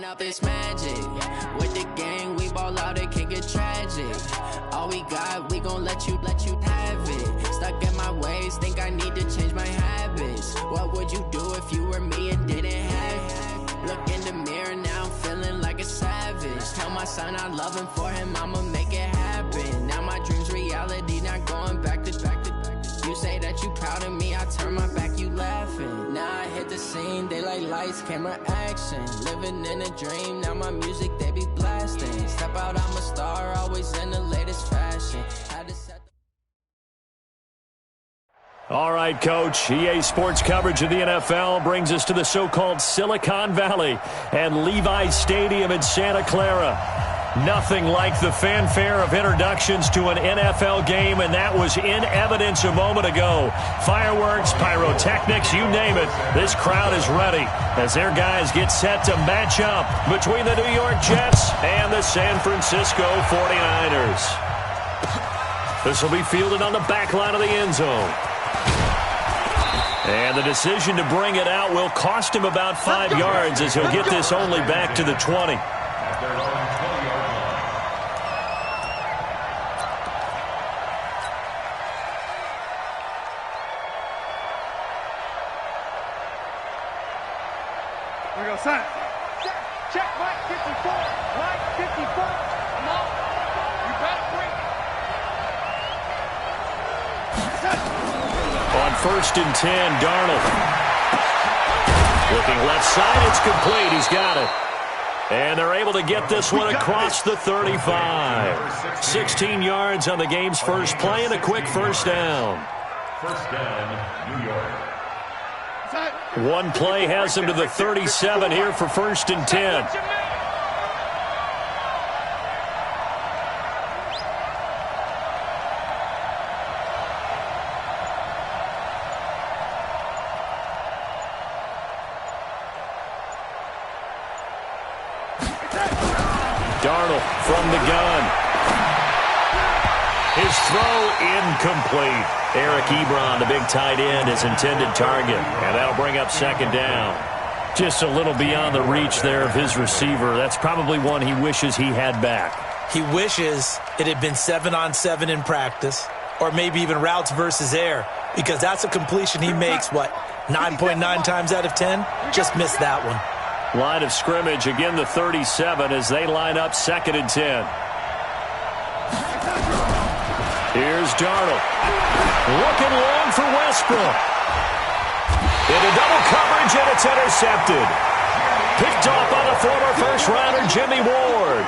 Up this magic. With the gang, we ball out, it can get tragic. All we got, we gon' let you have it. Stuck in my ways, think I need to change my habits. What would you do if you were me and didn't have it? Look in the mirror, now I'm feeling like a savage. Tell my son I love him, for him I'ma make it happen. Now my dream's reality, not going back to. You say that you proud of me, I turn my back, you laughing. Now I hit the scene, they like lights, camera, action. Living in a dream, now my music, they be blasting. Step out, I'm a star, always in the latest fashion. All right, Coach. EA Sports coverage of the NFL brings us to the so-called Silicon Valley and Levi's Stadium in Santa Clara. Nothing like the fanfare of introductions to an NFL game, and that was in evidence a moment ago. Fireworks, pyrotechnics, you name it. This crowd is ready as their guys get set to match up between the New York Jets and the San Francisco 49ers. This will be fielded on the back line of the end zone. And the decision to bring it out will cost him about 5 yards as he'll get this only back to the 20. Set. Check, Mike 54. Mike 54. Come on. You better bring it. Set. On 1st and 10, Darnold. Looking left side, it's complete. He's got it. And they're able to get this one across the 35. 16 yards on the game's first play and a quick first down. First down, New York. One play has him to the 37 here for 1st and 10. Darnold from the gun. His throw incomplete. Eric Ebron, the big tight end, his intended target. And that'll bring up 2nd down. Just a little beyond the reach there of his receiver. That's probably one he wishes he had back. He wishes it had been 7-on-7 in practice, or maybe even routes versus air, because that's a completion he makes, 9.9 times out of 10? Just missed that one. Line of scrimmage, again the 37 as they line up 2nd and 10. Here's Darnold. Looking long for Westbrook. Into double coverage, and it's intercepted. Picked off by the former first-rounder Jimmy Ward.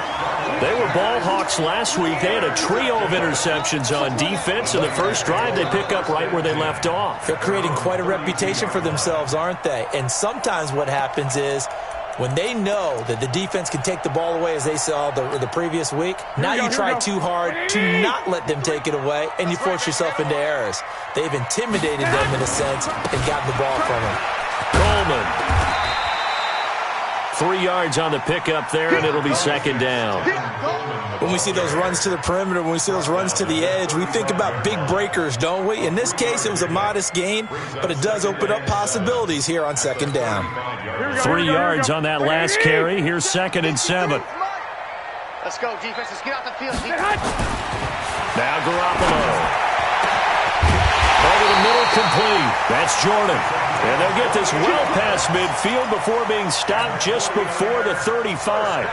They were ball hawks last week. They had a trio of interceptions on defense. In the first drive, they pick up right where they left off. They're creating quite a reputation for themselves, aren't they? And sometimes what happens is when they know that the defense can take the ball away, as they saw the previous week, now you try too hard to not let them take it away, and you force yourself into errors. They've intimidated them in a sense and gotten the ball from them. Coleman. 3 yards on the pickup there, and it'll be 2nd down. When we see those runs to the perimeter, when we see those runs to the edge, we think about big breakers, don't we? In this case, it was a modest gain, but it does open up possibilities here on 2nd down. 3 yards on that last carry. Here's 2nd and 7. Let's go, defense. Let's get out the field. Now Garoppolo. Over the middle, complete. That's Jordan. And they'll get this well past midfield before being stopped just before the 35.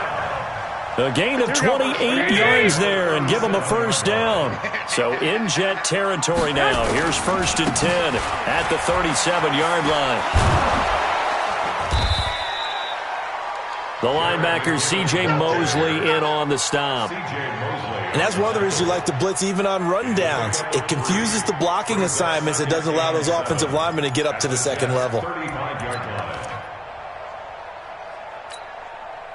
A gain of 28 yards there and give them a first down. So in Jet territory now. Here's 1st and 10 at the 37-yard line. The linebacker, C.J. Mosley, in on the stop. And that's one of the reasons you like to blitz even on rundowns. It confuses the blocking assignments. It doesn't allow those offensive linemen to get up to the second level.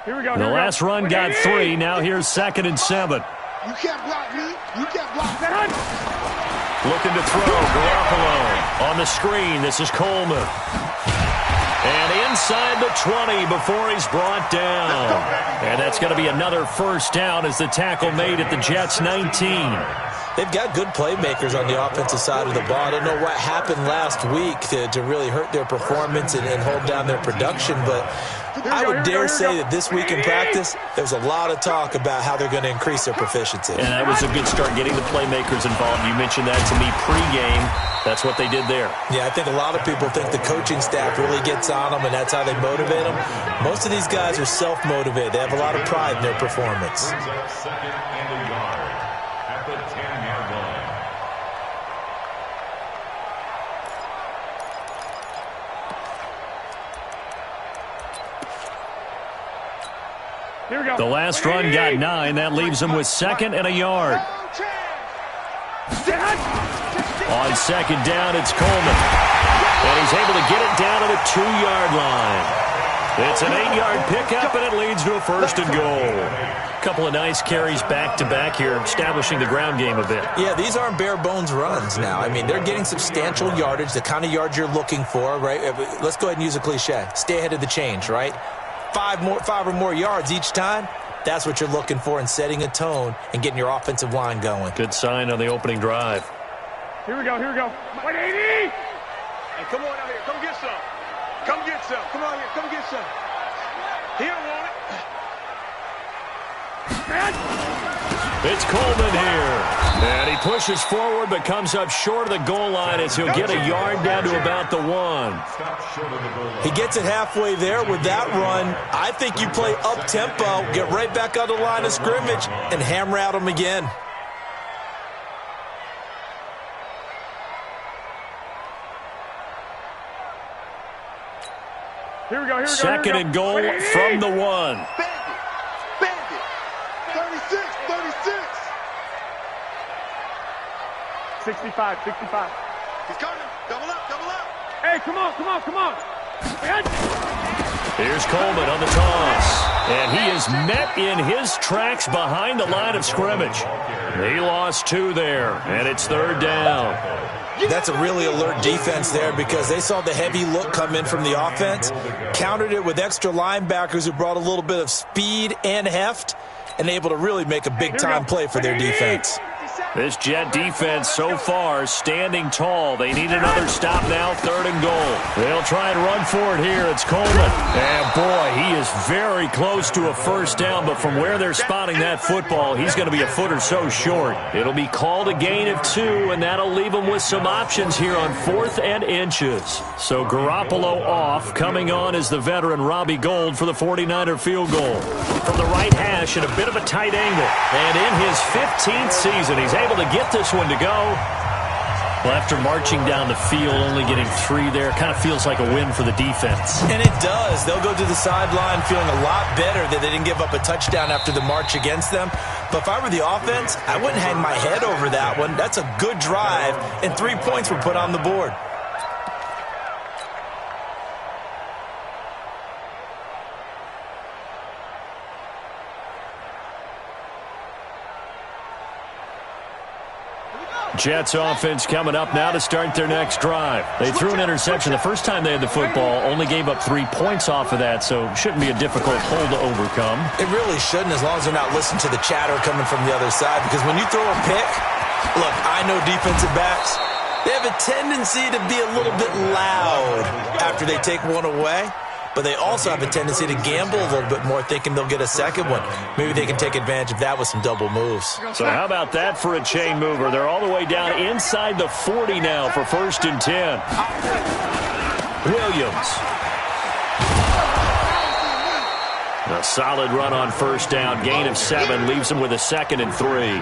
Here we go. The last run got 3. Now here's 2nd and 7. You can't block me. You can't block that. Looking to throw. Garoppolo on the screen. This is Coleman. And inside the 20 before he's brought down. And that's going to be another first down as the tackle made at the Jets' 19. They've got good playmakers on the offensive side of the ball. I don't know what happened last week to really hurt their performance and hold down their production, but I would dare say that this week in practice, there's a lot of talk about how they're going to increase their proficiency. And that was a good start, getting the playmakers involved. You mentioned that to me pregame. That's what they did there. Yeah, I think a lot of people think the coaching staff really gets on them, and that's how they motivate them. Most of these guys are self-motivated. They have a lot of pride in their performance. Second and a yard at the 10-yard line. Here we go. The last run got 9. That leaves him with 2nd and a yard. On 2nd down, it's Coleman. And he's able to get it down to the 2-yard line. It's an 8-yard pickup, and it leads to a 1st and goal. A couple of nice carries back-to-back here, establishing the ground game a bit. Yeah, these aren't bare-bones runs now. I mean, they're getting substantial yardage, the kind of yards you're looking for, right? Let's go ahead and use a cliche. Stay ahead of the change, right? 5 or more yards each time. That's what you're looking for in setting a tone and getting your offensive line going. Good sign on the opening drive. Here we go, here we go. 180! And come on out here, come get some. Come get some. Come on here, come get some. He don't want it. It's Coleman here. And he pushes forward but comes up short of the goal line as he'll get a yard down to about the 1. He gets it halfway there with that run. I think you play up-tempo, get right back on the line of scrimmage, and hammer out him again. Here we go, here we go. 2nd and goal from the 1. Bandit. 36, 36. 65, 65. He's coming. Double up, double up. Hey, come on, come on, come on. Here's Coleman on the toss. And he is met in his tracks behind the line of scrimmage. He lost 2 there, and it's 3rd down. That's a really alert defense there because they saw the heavy look come in from the offense, countered it with extra linebackers who brought a little bit of speed and heft, and able to really make a big-time play for their defense. This Jet defense so far standing tall. They need another stop now, 3rd and goal. They'll try and run for it here. It's Coleman. And boy, he is very close to a 1st down, but from where they're spotting that football, he's going to be a foot or so short. It'll be called a gain of 2, and that'll leave him with some options here on 4th and inches. So Garoppolo off. Coming on is the veteran Robbie Gould for the 49er field goal. From the right hash at a bit of a tight angle. And in his 15th season, he's able to get this one to go. Well, after marching down the field, only getting 3 there, kind of feels like a win for the defense. And it does. They'll go to the sideline feeling a lot better that they didn't give up a touchdown after the march against them. But if I were the offense, I wouldn't hang my head over that one. That's a good drive, and 3 points were put on the board. Jets offense coming up now to start their next drive. They threw an interception the first time they had the football, only gave up 3 points off of that, so shouldn't be a difficult hole to overcome. It really shouldn't, as long as they're not listening to the chatter coming from the other side, because when you throw a pick, look, I know defensive backs, they have a tendency to be a little bit loud after they take one away. But they also have a tendency to gamble a little bit more, thinking they'll get a second one. Maybe they can take advantage of that with some double moves. So how about that for a chain mover? They're all the way down inside the 40 now for 1st and 10. Williams. A solid run on 1st down. Gain of 7 leaves him with a 2nd and 3.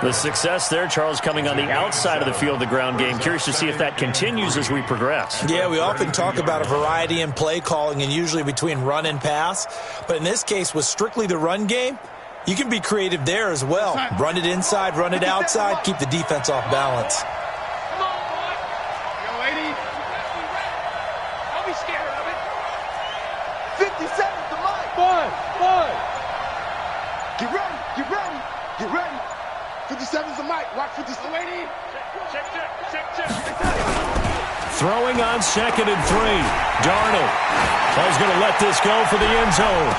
The success there, Charles, coming on the outside of the field, the ground game. Curious to see if that continues as we progress. Yeah, we often talk about a variety in play calling and usually between run and pass. But in this case, with strictly the run game, you can be creative there as well. Run it inside, run it outside, keep the defense off balance. Come on, boy. Yo, lady. Don't be scared of it. 57 to Mike. Boy. Get ready, get ready, get ready. 57's the mic. Watch 57. Lady. Check. Throwing on 2nd and 3. Darnold is going to let this go for the end zone.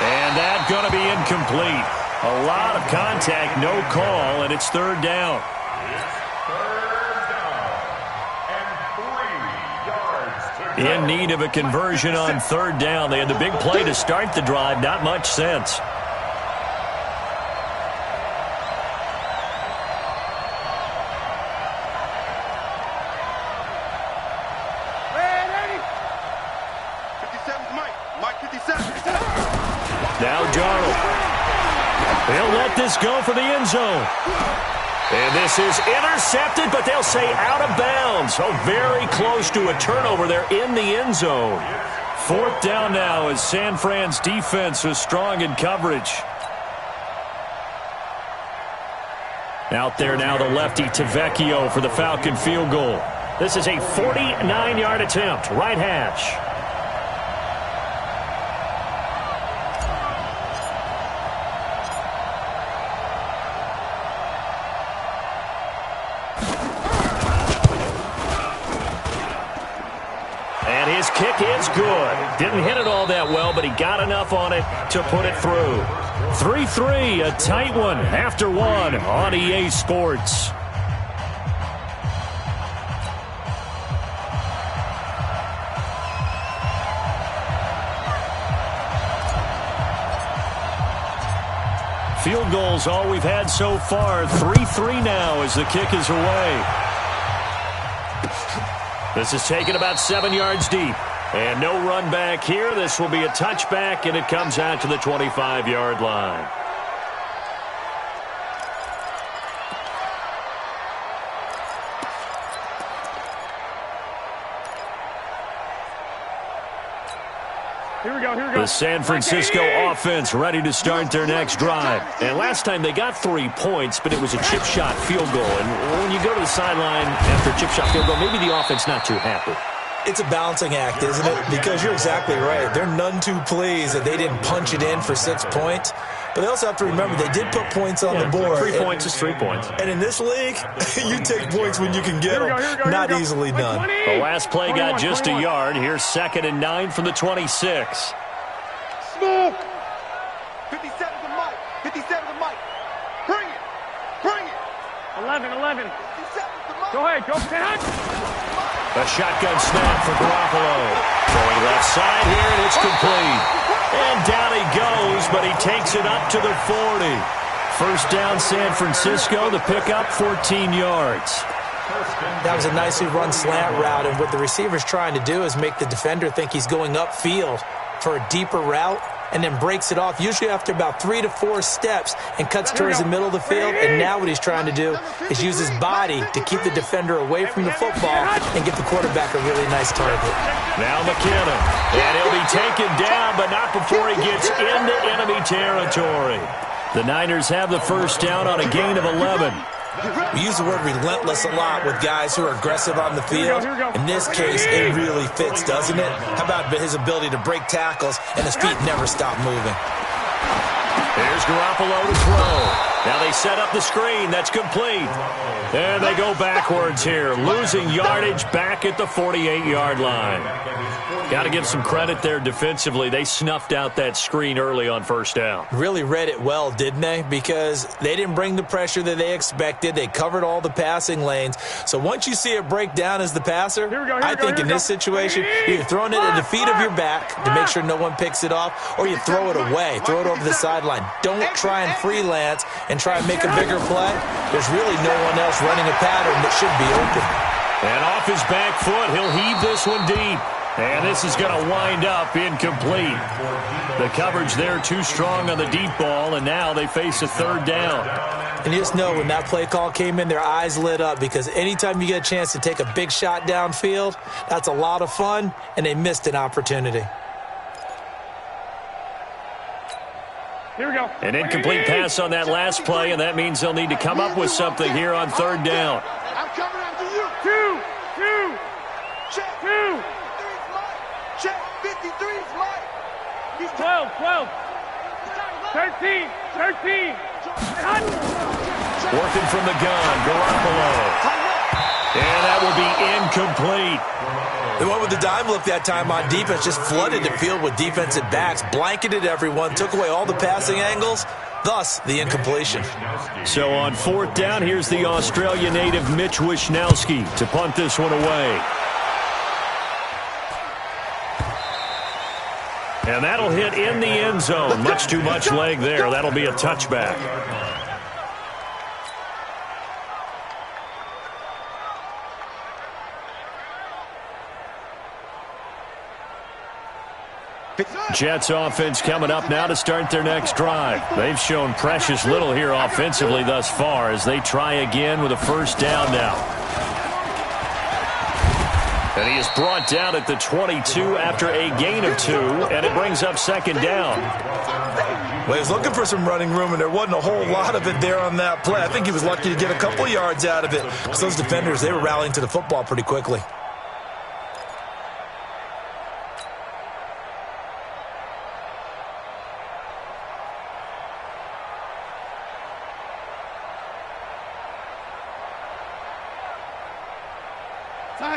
And that's going to be incomplete. A lot of contact, no call, and it's third down. In need of a conversion on third down. They had the big play to start the drive. Not much sense. Now Darnold. They'll let this go for the end zone. And this is intercepted, but they'll say out of bounds. So very close to a turnover there in the end zone. Fourth down now as San Fran's defense is strong in coverage. Out there now the lefty Tavecchio for the Falcon field goal. This is a 49-yard attempt, right hash. And his kick is good. Didn't hit it all that well, but he got enough on it to put it through. 3-3, a tight one after one on EA Sports. Field goals all we've had so far. 3-3 now as the kick is away. This is taken about 7 yards deep. And no run back here. This will be a touchback, and it comes out to the 25-yard line. Here we go. The San Francisco offense ready to start their next drive. And last time they got 3 points, but it was a chip shot field goal. And when you go to the sideline after a chip shot field goal, maybe the offense not too happy. It's a balancing act, isn't it? Because you're exactly right. They're none too pleased that they didn't punch it in for 6 points. But they also have to remember they did put points on the board. 3 points is 3 points. And in this league, you take points when you can get them. Not easily done. The last play got just a yard. Here's 2nd and 9 from the 26. Smoke! 57 to Mike. 57 to Mike. Bring it. Bring it. 11. 57 to Mike. Go ahead. Go, Ken. A shotgun snap for Garoppolo. Throwing left side here, and it's complete. And down he goes, but he takes it up to the 40. First down, San Francisco. The pickup, 14 yards. That was a nicely run slant route, and what the receiver's trying to do is make the defender think he's going upfield for a deeper route, and then breaks it off, usually after about 3 to 4 steps, and cuts towards the middle of the field. And now what he's trying to do is use his body to keep the defender away from the football and give the quarterback a really nice target. Now McKinnon, and he'll be taken down, but not before he gets into enemy territory. The Niners have the first down on a gain of 11. We use the word relentless a lot with guys who are aggressive on the field. In this case, it really fits, doesn't it? How about his ability to break tackles and his feet never stop moving? Here's Garoppolo to throw. Now they set up the screen. That's complete. And they go backwards here, losing yardage back at the 48-yard line. Got to give some credit there defensively. They snuffed out that screen early on first down. Really read it well, didn't they? Because they didn't bring the pressure that they expected. They covered all the passing lanes. So once you see it break down as the passer, I think in this situation, you're throwing it at the feet of your back to make sure no one picks it off, or you throw it away, throw it over the sideline. Don't try and freelance and try and make a bigger play. There's really no one else running a pattern that should be open. And off his back foot, he'll heave this one deep. And this is going to wind up incomplete. The coverage there too strong on the deep ball, and now they face a third down. And you just know when that play call came in, their eyes lit up, because anytime you get a chance to take a big shot downfield, that's a lot of fun, and they missed an opportunity. Here we go. An incomplete pass on that last play, and that means they'll need to come up with something here on third down. I'm coming after you. Two. Check. 2. Check. 53's Mike. He's 12. 13. Working from the gun, Garoppolo. And that will be incomplete. They went with the dime look that time on defense, just flooded the field with defensive backs, blanketed everyone, took away all the passing angles, thus the incompletion. So on 4th down, here's the Australia native Mitch Wishnowski to punt this one away. And that'll hit in the end zone. Much too much leg there. That'll be a touchback. Jets offense coming up now to start their next drive. They've shown precious little here offensively thus far as they try again with a first down now. And he is brought down at the 22 after a gain of 2, and it brings up 2nd down. Well, he was looking for some running room, and there wasn't a whole lot of it there on that play. I think he was lucky to get a couple of yards out of it because those defenders, they were rallying to the football pretty quickly.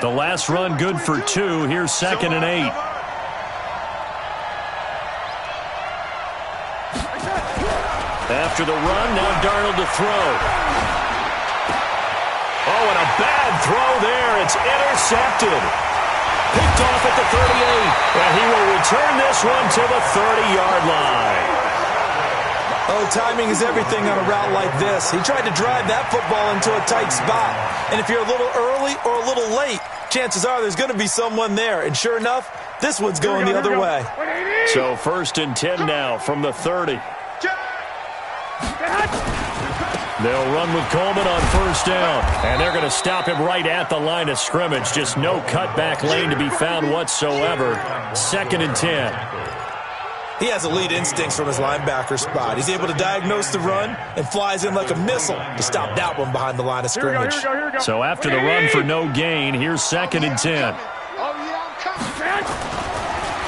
The last run good for 2. Here's 2nd and 8. After the run, now Darnold to throw. Oh, and a bad throw there. It's intercepted. Picked off at the 38. And he will return this one to the 30-yard line. Oh, timing is everything on a route like this. He tried to drive that football into a tight spot. And if you're a little early or a little late, chances are there's going to be someone there. And sure enough, this one's going the other way. So 1st and 10 now from the 30. They'll run with Coleman on 1st down. And they're going to stop him right at the line of scrimmage. Just no cutback lane to be found whatsoever. 2nd and 10. He has elite instincts from his linebacker spot. He's able to diagnose the run and flies in like a missile to stop that one behind the line of scrimmage. Here we go. So after the run for no gain, here's 2nd and 10.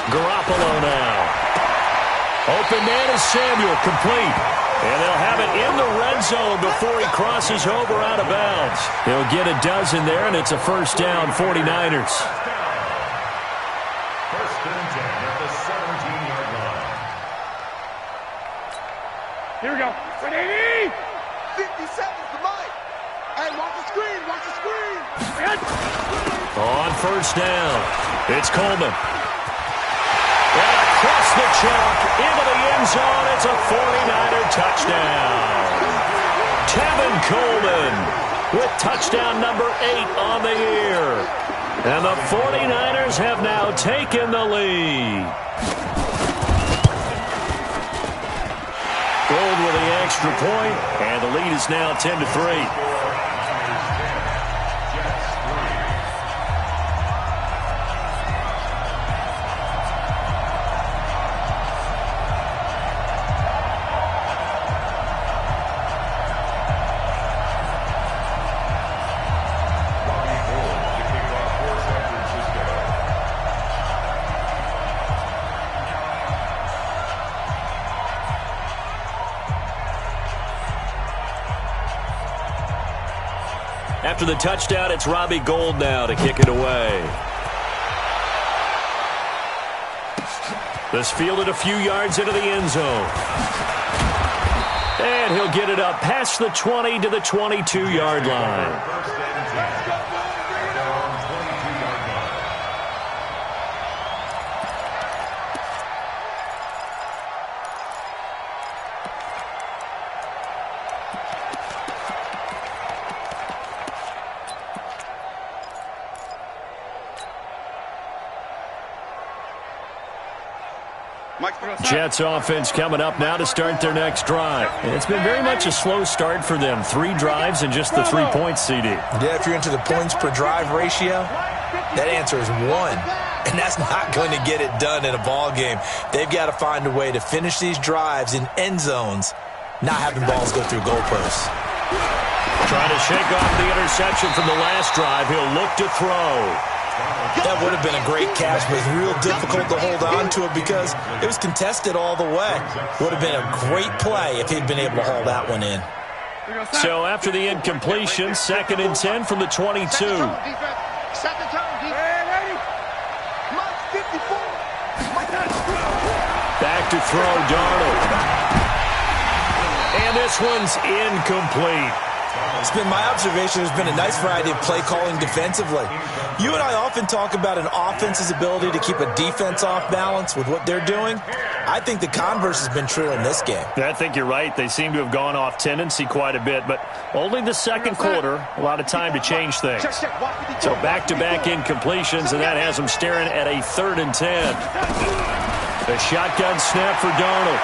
Garoppolo now. Open man is Samuel, complete. And they'll have it in the red zone before he crosses over out of bounds. He'll get a dozen there, and it's a first down, 49ers. First and 10 at the 17-yard line. Here we go. 50 seconds to Mike. Hey, watch the screen. Watch the screen. On 1st down, it's Coleman. And across the chalk into the end zone. It's a 49er touchdown. Tevin Coleman with touchdown number 8 on the year. And the 49ers have now taken the lead. Gold with the extra point, and the lead is now 10-3. After the touchdown, it's Robbie Gould now to kick it away. This fielded a few yards into the end zone. And he'll get it up past the 20 to the 22-yard line. Jets offense coming up now to start their next drive. It's been very much a slow start for them. 3 drives and just the 3 points, CD. Yeah, if you're into the points per drive ratio, that answer is 1. And that's not going to get it done in a ball game. They've got to find a way to finish these drives in end zones, not having balls go through goalposts. Trying to shake off the interception from the last drive. He'll look to throw. That would have been a great catch, but it's real difficult to hold on to it because it was contested all the way. Would have been a great play if he'd been able to haul that one in. So after the incompletion, 2nd and 10 from the 22. Second time, defense. Ready? Mike 54. Back to throw, Darnold. And this one's incomplete. It's been my observation there's been a nice variety of play calling defensively. You and I often talk about an offense's ability to keep a defense off balance with what they're doing. I think the converse has been true in this game. I think you're right. They seem to have gone off tendency quite a bit, but only the second quarter, a lot of time to change things. So back-to-back incompletions, and that has them staring at a 3rd and 10. The shotgun snap for Darnold.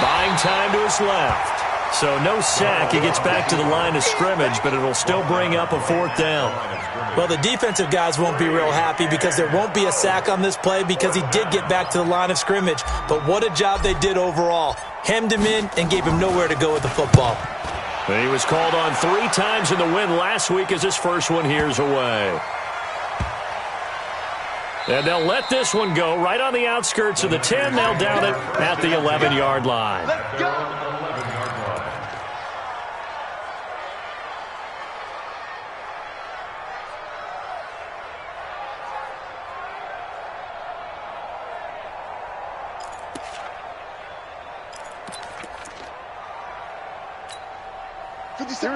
Buying time to his left. So no sack. He gets back to the line of scrimmage, but it'll still bring up a 4th down. Well, the defensive guys won't be real happy because there won't be a sack on this play because he did get back to the line of scrimmage. But what a job they did overall. Hemmed him in and gave him nowhere to go with the football. And he was called on 3 times in the win last week as his first one here's away. And they'll let this one go right on the outskirts of the 10. They'll down it at the 11-yard line. Let's go.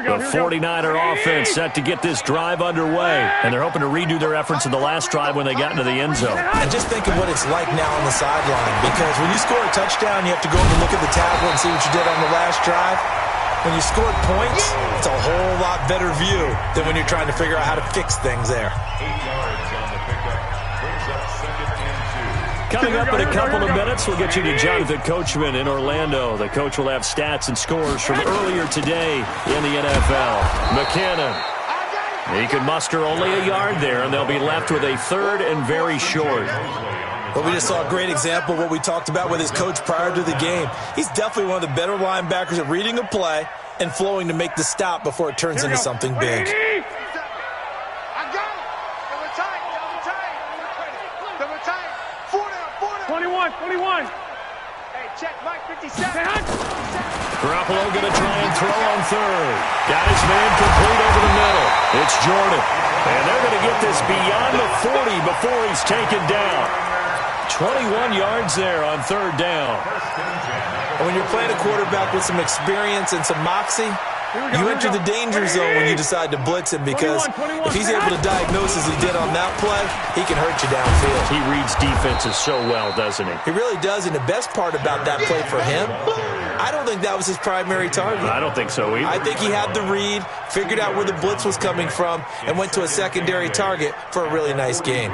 The 49er offense set to get this drive underway, and they're hoping to redo their efforts in the last drive when they got into the end zone. And just think of what it's like now on the sideline, because when you score a touchdown, you have to go over and look at the tablet and see what you did on the last drive. When you scored points, it's a whole lot better view than when you're trying to figure out how to fix things there. 8 yards on the pickup. Brings up 2nd and 2. Coming up in a couple of minutes, we'll get you to Jonathan Coachman in Orlando. The coach will have stats and scores from earlier today in the NFL. McKinnon. He could muster only a yard there, and they'll be left with a 3rd and very short. Well, we just saw a great example of what we talked about with his coach prior to the game. He's definitely one of the better linebackers at reading a play and flowing to make the stop before it turns into something big. I got it. Double tight. Double tight. Double tight. 4 down. 21. Hey, check Mike 57. Garoppolo going to try and throw on 3rd. Got his man complete over the middle. It's Jordan. And they're going to get this beyond the 40 before he's taken down. 21 yards there on 3rd down. And when you're playing a quarterback with some experience and some moxie, you enter the danger zone when you decide to blitz him, because if he's able to diagnose as he did on that play, he can hurt you downfield. He reads defenses so well, doesn't he? He really does, and the best part about that play for him, I don't think that was his primary target. I don't think so either. I think he had the read, figured out where the blitz was coming from, and went to a secondary target for a really nice game.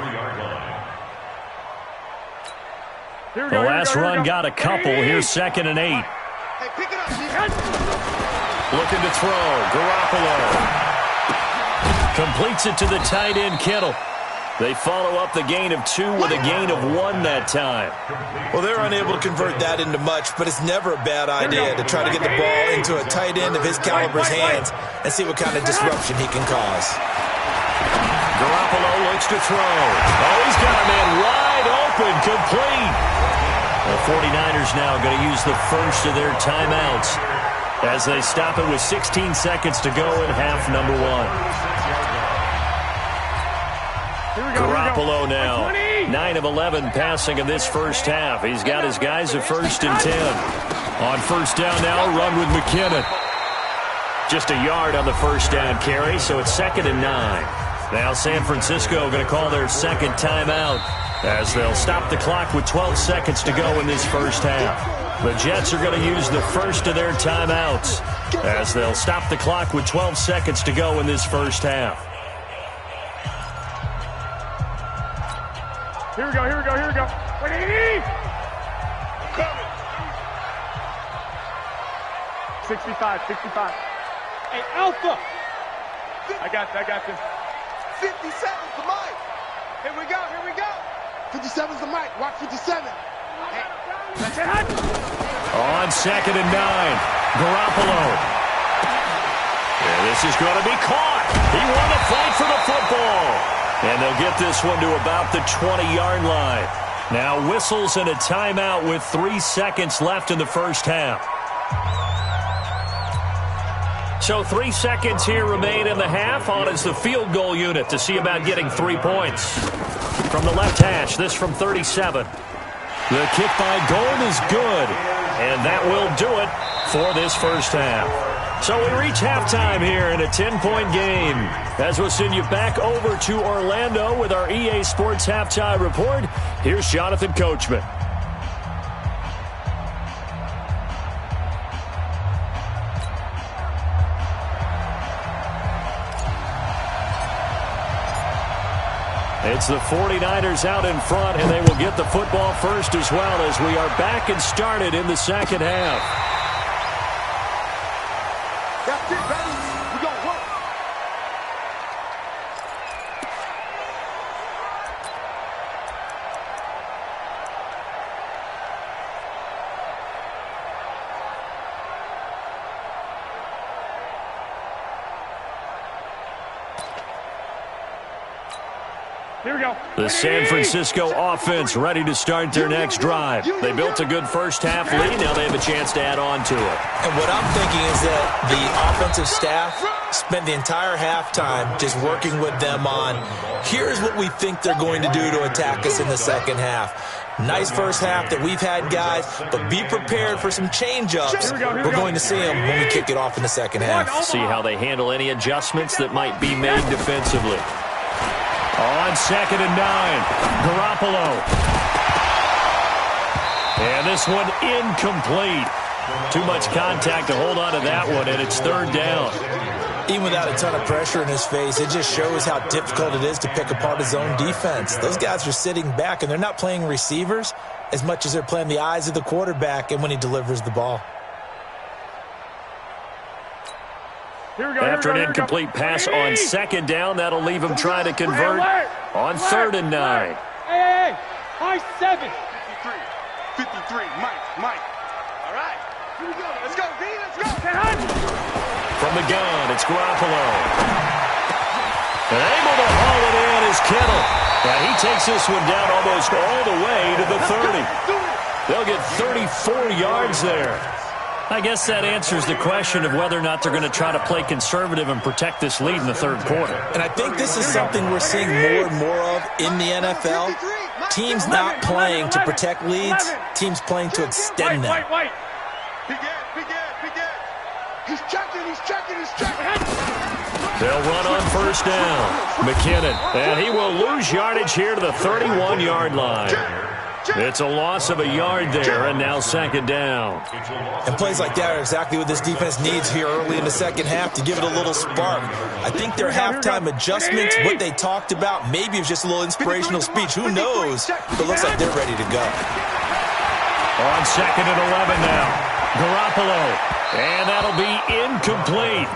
The last run got a couple. Here's 2nd and 8. Hey, pick it up. Looking to throw. Garoppolo completes it to the tight end, Kittle. They follow up the gain of 2 with a gain of 1 that time. Well, they're unable to convert that into much, but it's never a bad idea to try to get the ball into a tight end of his caliber's hands and see what kind of disruption he can cause. Garoppolo looks to throw. Oh, he's got a man wide open, complete. The 49ers now going to use the first of their timeouts as they stop it with 16 seconds to go in half number 1. Garoppolo now, 9 of 11 passing in this first half. He's got his guys at 1st and 10. On 1st down now, run with McKinnon. Just a yard on the 1st down carry, so it's 2nd and 9. Now San Francisco going to call their 2nd timeout as they'll stop the clock with 12 seconds to go in this first half. The Jets are going to use the first of their timeouts as they'll stop the clock with 12 seconds to go in this first half. Here we go. 65. Hey, Alpha. I got this. 57's the mic. Here we go. 57's the mic. Watch 57. Hey. On 2nd and 9, Garoppolo. And this is going to be caught. He won the fight for the football. And they'll get this one to about the 20-yard line. Now whistles and a timeout with 3 seconds left in the first half. So 3 seconds here remain in the half. On is the field goal unit to see about getting 3 points. From the left hash, this from 37. The kick by Gold is good. And that will do it for this first half. So we reach halftime here in a 10-point game. As we'll send you back over to Orlando with our EA Sports Halftime Report, here's Jonathan Coachman. It's the 49ers out in front, and they will get the football first as well as we are back and started in the second half. That's it, baby. We're going to work. Here we go. The San Francisco offense ready to start their next drive. They built a good first half lead. Now they have a chance to add on to it. And what I'm thinking is that the offensive staff spent the entire halftime just working with them on, here's what we think they're going to do to attack us in the second half. Nice first half that we've had, guys, but be prepared for some change-ups. We're going to see them when we kick it off in the second half. See how they handle any adjustments that might be made defensively. On 2nd and 9, Garoppolo. And this one incomplete. Too much contact to hold on to that one, and it's 3rd down. Even without a ton of pressure in his face, it just shows how difficult it is to pick apart his own defense. Those guys are sitting back, and they're not playing receivers as much as they're playing the eyes of the quarterback and when he delivers the ball. After an incomplete pass on 2nd down, that'll leave him trying to convert on 3rd and 9. Hey, high 7. 53, Mike. All right, here we go. Let's go, B, let's go. From the gun, it's Garoppolo. And able to haul it in is Kittle. And he takes this one down almost all the way to the 30. They'll get 34 yards there. I guess that answers the question of whether or not they're going to try to play conservative and protect this lead in the 3rd quarter. And I think this is something we're seeing more and more of in the NFL. Teams not playing to protect leads, teams playing to extend them. Big Ed. He's checking. They'll run on 1st down. McKinnon, and he will lose yardage here to the 31-yard line. It's a loss of a yard there, and now 2nd down. And plays like that are exactly what this defense needs here early in the second half to give it a little spark. I think their halftime adjustments, what they talked about, maybe it was just a little inspirational speech. Who knows? But it looks like they're ready to go. On 2nd and 11 now. Garoppolo. And that'll be incomplete.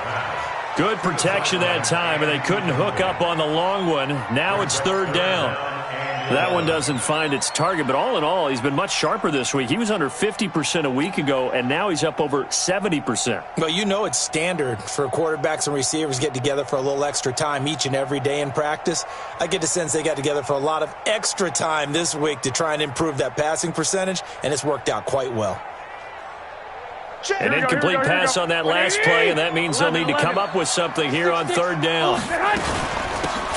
Good protection that time, and they couldn't hook up on the long one. Now it's 3rd down. That one doesn't find its target, but all in all, he's been much sharper this week. He was under 50% a week ago, and now he's up over 70%. Well, you know it's standard for quarterbacks and receivers get together for a little extra time each and every day in practice. I get the sense they got together for a lot of extra time this week to try and improve that passing percentage, and it's worked out quite well. An incomplete pass on that last play, and that means they'll need to come up with something here on 3rd down.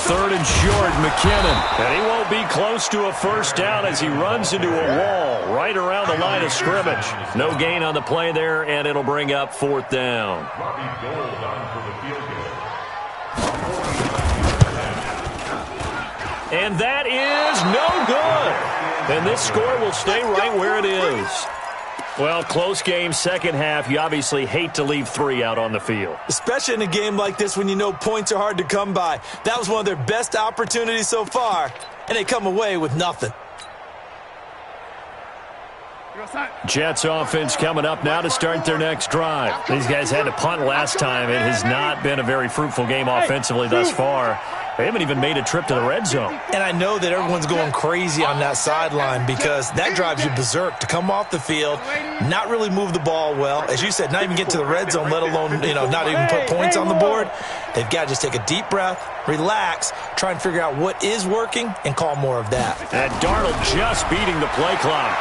3rd and short, McKinnon. And he won't be close to a first down as he runs into a wall right around the line of scrimmage. No gain on the play there, and it'll bring up 4th down. And that is no good. And this score will stay right where it is. Well, close game, second half. You obviously hate to leave 3 out on the field. Especially in a game like this when you know points are hard to come by. That was one of their best opportunities so far, and they come away with nothing. Jets offense coming up now to start their next drive. These guys had to punt last time. It has not been a very fruitful game offensively thus far. They haven't even made a trip to the red zone. And I know that everyone's going crazy on that sideline because that drives you berserk to come off the field, not really move the ball well. As you said, not even get to the red zone, let alone, not even put points on the board. They've got to just take a deep breath, relax, try and figure out what is working, and call more of that. And Darnold just beating the play clock.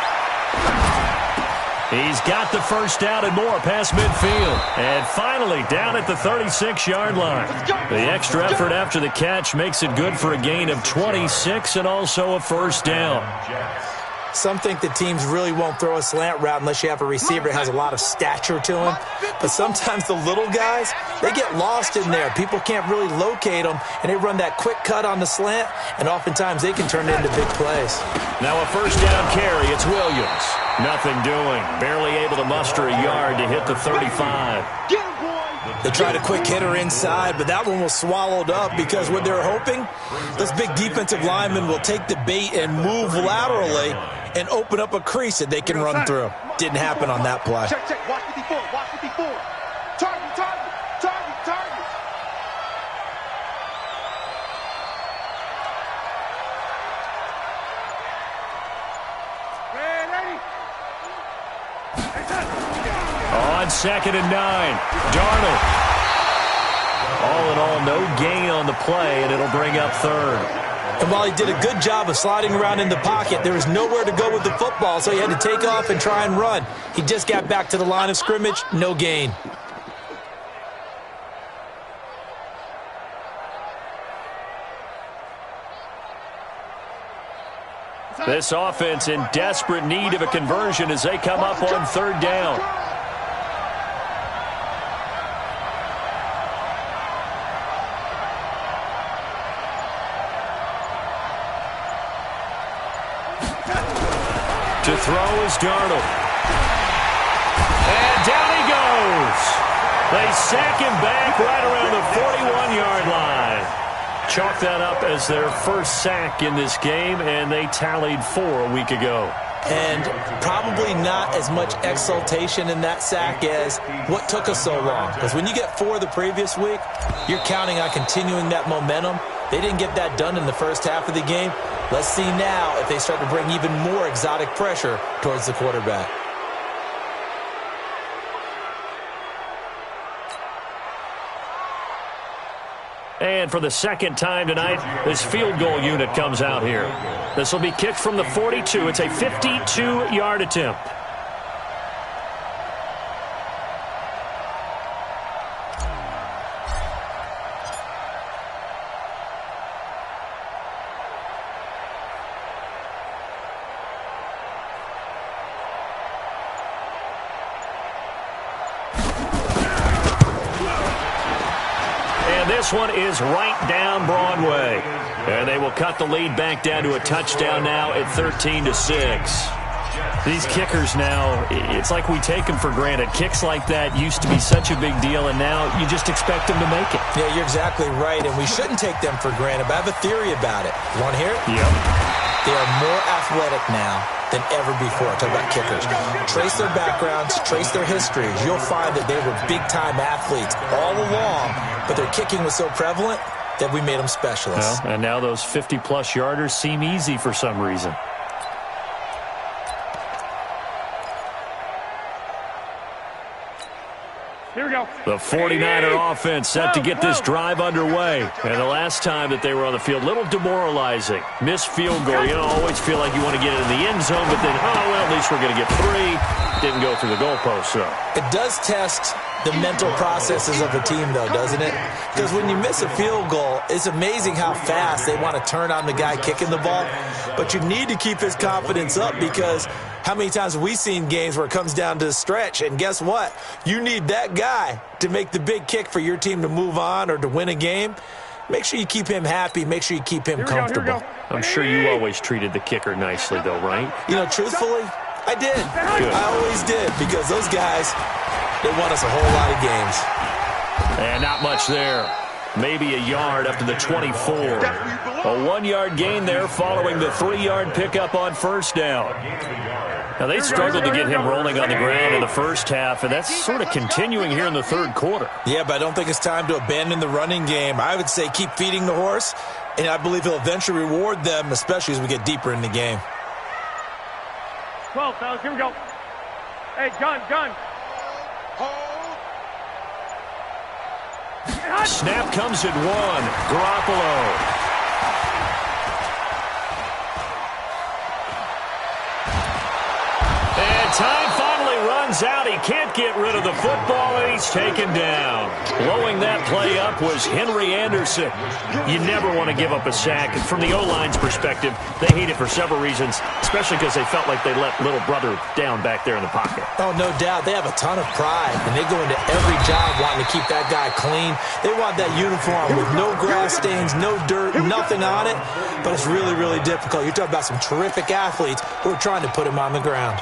He's got the first down and more past midfield. And finally down at the 36-yard line. The extra effort after the catch makes it good for a gain of 26 and also a first down. Some think that teams really won't throw a slant route unless you have a receiver that has a lot of stature to him. But sometimes the little guys, they get lost in there. People can't really locate them, and they run that quick cut on the slant, and oftentimes they can turn it into big plays. Now a first down carry. It's Williams. Nothing doing. Barely able to muster a yard to hit the 35. They tried a quick hitter inside, but that one was swallowed up because what they're hoping, this big defensive lineman will take the bait and move laterally and open up a crease that they can run through. Didn't happen on that play. Check, check. Watch 54. Watch 54. Target, target, target, target. Ready? On 2nd and 9, Darnold. All in all, no gain on the play, and it'll bring up 3rd. And while he did a good job of sliding around in the pocket, there was nowhere to go with the football, so he had to take off and try and run. He just got back to the line of scrimmage, no gain. This offense in desperate need of a conversion as they come up on 3rd down. To throw is Darnold. And down he goes. They sack him back right around the 41-yard line. Chalk that up as their first sack in this game, and they tallied 4 a week ago. And probably not as much exultation in that sack as what took us so long. Because when you get 4 the previous week, you're counting on continuing that momentum. They didn't get that done in the first half of the game. Let's see now if they start to bring even more exotic pressure towards the quarterback. And for the second time tonight, this field goal unit comes out here. This will be kicked from the 42. It's a 52-yard attempt. This one is right down Broadway. And they will cut the lead back down to a touchdown now at 13-6. These kickers now, it's like we take them for granted. Kicks like that used to be such a big deal, and now you just expect them to make it. Yeah, you're exactly right, and we shouldn't take them for granted, but I have a theory about it. You want to hear it? Yep. They are more athletic now than ever before. Talk about kickers. Trace their backgrounds, trace their histories. You'll find that they were big-time athletes all along, but their kicking was so prevalent that we made them specialists. Well, and now those 50-plus yarders seem easy for some reason. Here we go. The 49er offense set to get this drive underway. And the last time that they were on the field, a little demoralizing. Missed field goal. You don't always feel like you want to get it in the end zone, but then, oh, well, at least we're going to get 3. Didn't go through the goalpost, though. It does test the mental processes of a team, though, doesn't it? Because when you miss a field goal, it's amazing how fast they want to turn on the guy kicking the ball. But you need to keep his confidence up, because how many times have we seen games where it comes down to the stretch, and guess what? You need that guy to make the big kick for your team to move on or to win a game. Make sure you keep him happy. Make sure you keep him comfortable. I'm sure you always treated the kicker nicely, though, right? You know, truthfully, I did. Good. I always did, because those guys, they won us a whole lot of games. And not much there. Maybe a yard up to the 24. A 1-yard gain there following the 3-yard pickup on first down. Now, they struggled to get him rolling on the ground in the first half, and that's sort of continuing here in the third quarter. Yeah, but I don't think it's time to abandon the running game. I would say keep feeding the horse, and I believe he'll eventually reward them, especially as we get deeper in the game. 12, fellas, here we go. Hey, gun. Snap comes at 1. Garoppolo. And time finally runs out. He can't get rid of the football, and he's taken down. Blowing that play up was Henry Anderson. You never want to give up a sack. And from the O-line's perspective, they hate it for several reasons, especially because they felt like they let little brother down back there in the pocket. Oh, no doubt. They have a ton of pride, and they go into every job wanting to keep that guy clean. They want that uniform with no grass stains, no dirt, nothing on it. But it's really, really difficult. You're talking about some terrific athletes who are trying to put him on the ground.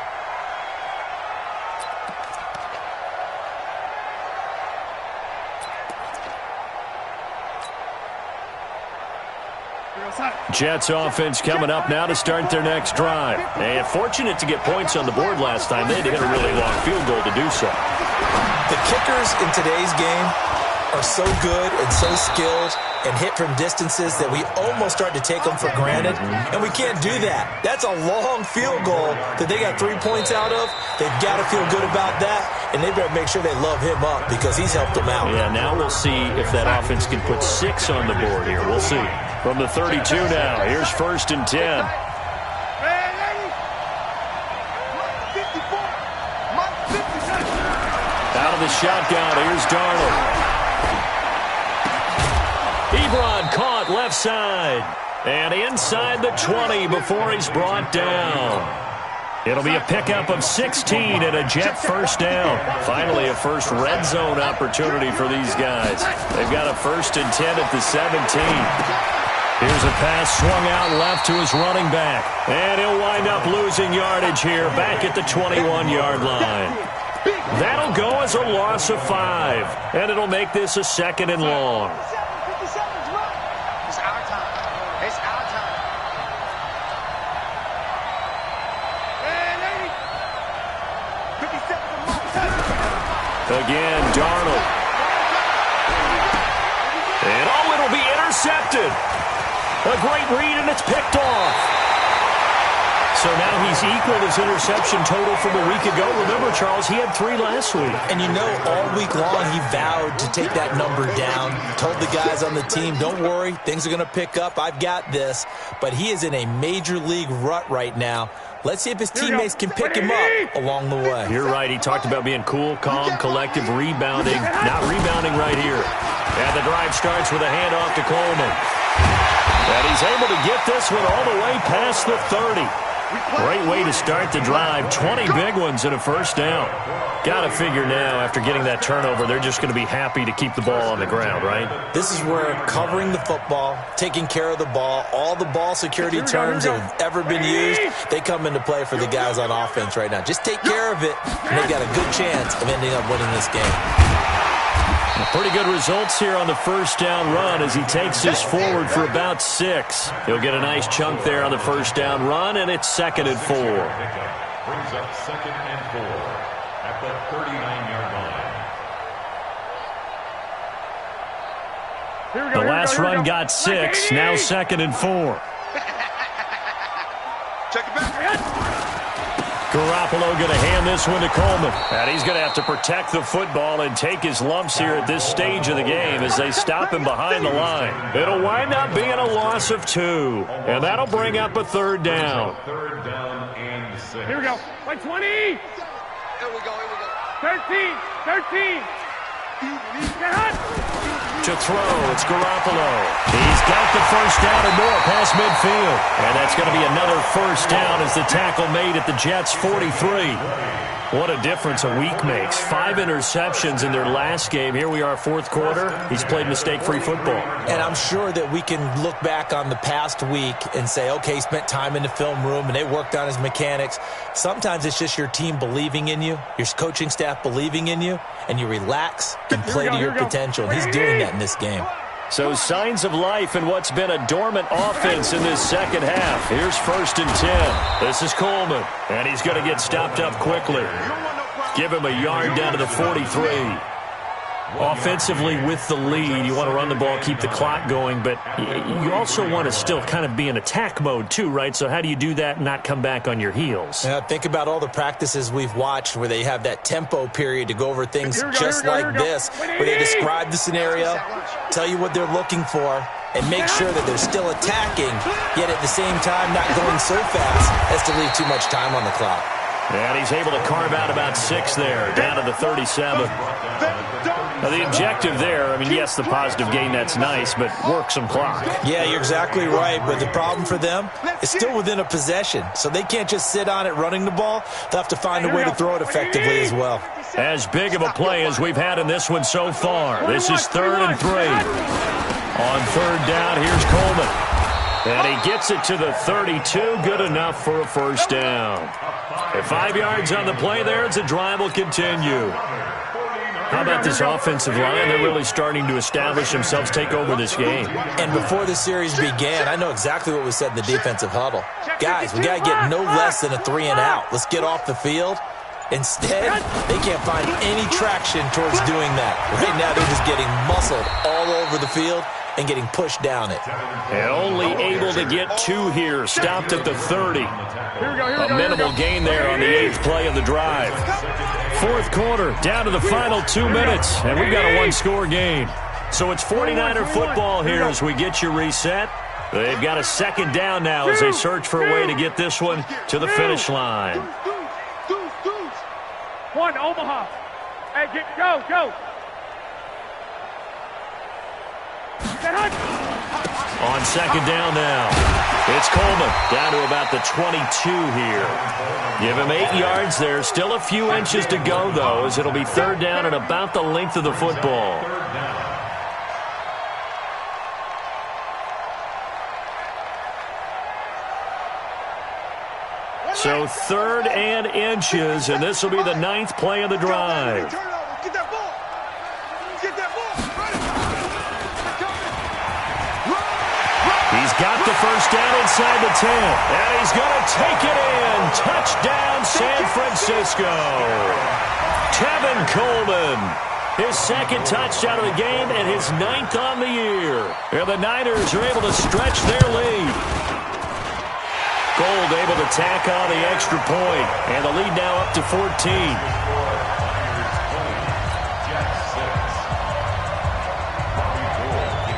Jets offense coming up now to start their next drive. And fortunate to get points on the board last time. They had to hit a really long field goal to do so. The kickers in today's game are so good and so skilled and hit from distances that we almost start to take them for granted, and we can't do that. That's a long field goal that they got 3 points out of. They've got to feel good about that, and they better make sure they love him up because he's helped them out. Yeah, now we'll see if that offense can put 6 on the board here. We'll see. From the 32 now, here's 1st and 10. Out of the shotgun, here's Darnold. Ebron caught left side. And inside the 20 before he's brought down. It'll be a pickup of 16 and a Jet first down. Finally, a first red zone opportunity for these guys. They've got a 1st and 10 at the 17. Here's a pass swung out left to his running back. And he'll wind up losing yardage here back at the 21-yard line. That'll go as a loss of 5. And it'll make this a 2nd and long. Again, Darnold. And oh, it'll be intercepted. A great read, and it's picked off. So now he's equaled his interception total from a week ago. Remember, Charles, he had 3 last week. And you know, all week long he vowed to take that number down. Told the guys on the team, don't worry, things are going to pick up. I've got this. But he is in a major league rut right now. Let's see if his teammates can pick him up along the way. You're right. He talked about being cool, calm, collective, rebounding. Not rebounding right here. And the drive starts with a handoff to Coleman. And he's able to get this one all the way past the 30. Great way to start the drive. 20 big ones and a first down. Got to figure now, after getting that turnover, they're just going to be happy to keep the ball on the ground, right? This is where covering the football, taking care of the ball, all the ball security terms that have ever been used, they come into play for the guys on offense right now. Just take care of it, and they've got a good chance of ending up winning this game. Pretty good results here on the first down run as he takes this forward for about 6. He'll get a nice chunk there on the first down run, and it's 2nd and 4. Brings up 2nd and 4 at the 39-yard line. The last run got 6, now 2nd and 4. Check it back. Garoppolo going to hand this one to Coleman. And he's going to have to protect the football and take his lumps here at this stage of the game as they stop him behind the line. It'll wind up being a loss of 2. And that'll bring up a 3rd down. 3rd down and 6. Here we go. By 20. Here we go. 13. Get hot. To throw, it's Garoppolo. He's got the first down and more past midfield. And that's going to be another first down as the tackle made at the Jets' 43. What a difference a week makes. 5 interceptions in their last game. Here we are, 4th quarter. He's played mistake-free football. And I'm sure that we can look back on the past week and say, okay, he spent time in the film room and they worked on his mechanics. Sometimes it's just your team believing in you, your coaching staff believing in you, and you relax and play to your potential. And he's doing that in this game. So signs of life in what's been a dormant offense in this second half. Here's 1st and 10. This is Coleman, and he's going to get stopped up quickly. Give him a yard down to the 43. Offensively with the lead, you want to run the ball, keep the clock going, but you also want to still kind of be in attack mode too, right? So how do you do that and not come back on your heels? Think about all the practices we've watched where they have that tempo period to go over things just like this, where they describe the scenario, tell you what they're looking for, and make sure that they're still attacking, yet at the same time not going so fast as to leave too much time on the clock. And he's able to carve out about 6 there, down to the 37. Now, the objective there, I mean, yes, the positive gain, that's nice, but work some clock. Yeah, you're exactly right, but the problem for them is still within a possession, so they can't just sit on it running the ball. They'll have to find a way to throw it effectively as well. As big of a play as we've had in this one so far. This is 3rd and 3. On 3rd down, here's Coleman. And he gets it to the 32, good enough for a first down. At 5 yards on the play there, the drive will continue. How about this offensive line? They're really starting to establish themselves, take over this game. And before the series began, I know exactly what was said in the defensive huddle. Guys, we got to get no less than a 3 and out. Let's get off the field. Instead, they can't find any traction towards doing that. Right now, they're just getting muscled all over the field and getting pushed down it. And only able to get 2 here, stopped at the 30. A minimal gain there on the 8th play of the drive. 4th quarter, down to the final 2 minutes, and we've got a 1-score game. So it's 49er football here as we get you reset. They've got a 2nd down now as they search for a way to get this one to the finish line. 1, Omaha. Hey, go. On 2nd down now, it's Coleman down to about the 22 here. Give him 8 yards there. Still a few inches to go, though, as it'll be 3rd down and about the length of the football. So 3rd and inches, and this will be the 9th play of the drive. He's got the first down inside the 10, and he's going to take it in. Touchdown, San Francisco. Tevin Coleman, his 2nd touchdown of the game and his 9th on the year. And the Niners are able to stretch their lead. Gold able to tack on the extra point, and the lead now up to 14.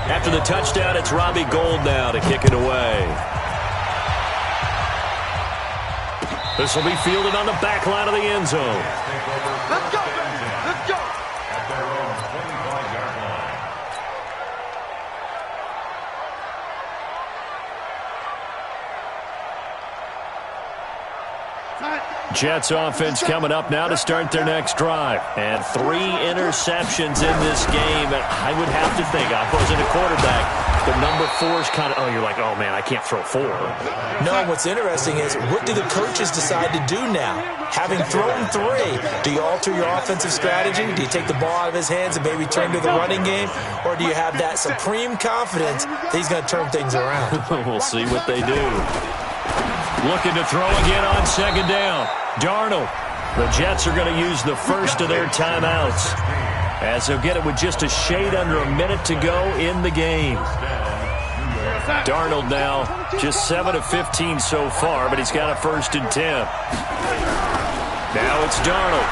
After the touchdown, it's Robbie Gould now to kick it away. This will be fielded on the back line of the end zone. Let's go, man. Let's go. At their own 25-yard line. Jets offense coming up now to start their next drive. And 3 interceptions in this game. And I would have to think, I wasn't a quarterback, but number 4 is kind of, oh, you're like, oh, man, I can't throw 4. No, what's interesting is, what do the coaches decide to do now? Having thrown 3, do you alter your offensive strategy? Do you take the ball out of his hands and maybe turn to the running game? Or do you have that supreme confidence that he's going to turn things around? We'll see what they do. Looking to throw again on 2nd down. Darnold. The Jets are going to use the first of their timeouts, as they'll get it with just a shade under a minute to go in the game. Darnold now just 7 of 15 so far, but he's got a 1st and 10. Now it's Darnold.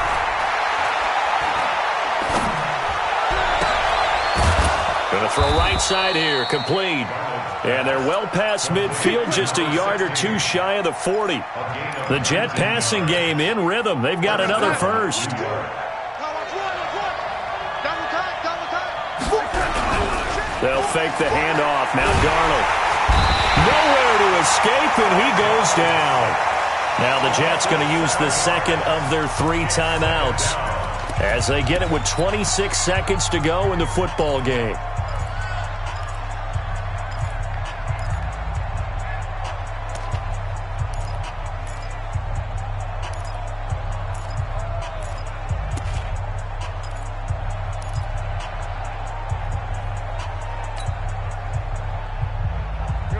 Going to throw right side here, complete. And they're well past midfield, just a yard or 2 shy of the 40. The Jet passing game in rhythm. They've got another first. They'll fake the handoff. Now Darnold. Nowhere to escape, and he goes down. Now the Jets going to use the 2nd of their 3 timeouts as they get it with 26 seconds to go in the football game.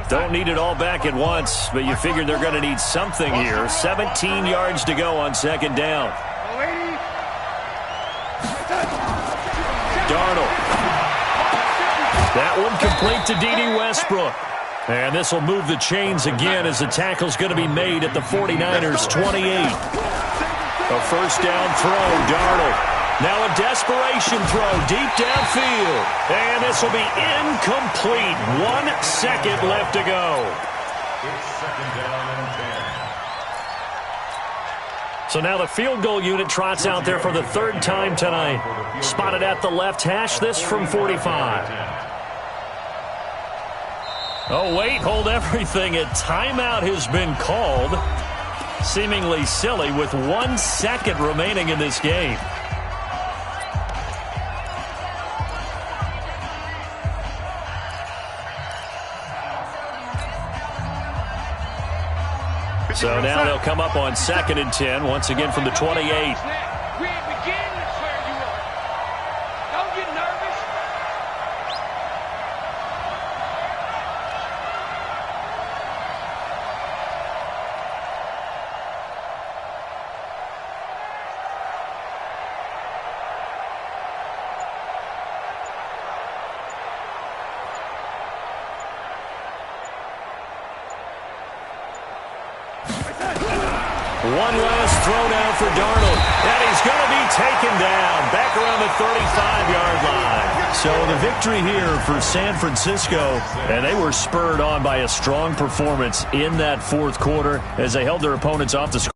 Don't need it all back at once, but you figure they're going to need something here. 17 yards to go on 2nd down. Darnold. That one complete to D.D. Westbrook. And this will move the chains again as the tackle's going to be made at the 49ers' 28. A first down throw, Darnold. Now a desperation throw deep downfield. And this will be incomplete. 1 second left to go. It's 2nd down and So now the field goal unit trots out there for the third time tonight. Spotted at the left hash, this from 45. Oh, wait, hold everything. A timeout has been called. Seemingly silly with 1 second remaining in this game. So now they'll come up on 2nd and 10, once again from the 28. One last throw down for Darnold, and he's going to be taken down back around the 35-yard line. So the victory here for San Francisco, and they were spurred on by a strong performance in that fourth quarter as they held their opponents off the score.